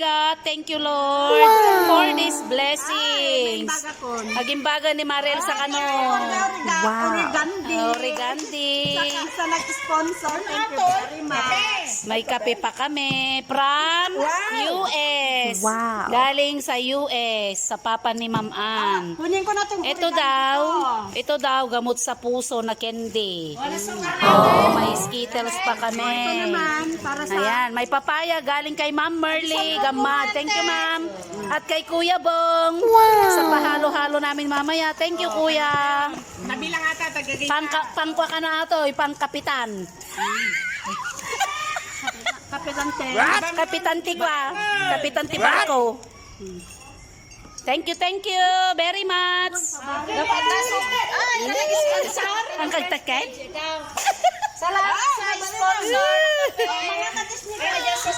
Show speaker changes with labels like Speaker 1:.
Speaker 1: God. Thank you, Lord, for these blessings. Agimbaga ni Marel sa kano. Origandi.
Speaker 2: Sa nag-sponsor, thank you very much.
Speaker 1: May kape pa kami from US.
Speaker 3: Wow.
Speaker 1: Galing sa US, sa papa ni Ma'am Ann.
Speaker 2: Kunin ko na itong
Speaker 1: Ito daw, gamot sa puso na candy. Oh, may Skittles pa kami.
Speaker 2: para sa
Speaker 1: Ayan, may papaya galing kay Ma'am Merly Gamad. Thank you, Ma'am. At kay Kuya Bong. Sa pahalo-halo namin mamaya. Thank you, Kuya.
Speaker 2: Nabilang ata tagagay.
Speaker 1: Pangkwa ka na ito, pangkapitan.
Speaker 2: Kapitan Te.
Speaker 1: Kapitan Tikwa. Kapitan Tibako. Thank you very much. Ang kagtakay?
Speaker 2: Salamat sa sponsor. Mga katis ni Kaya sa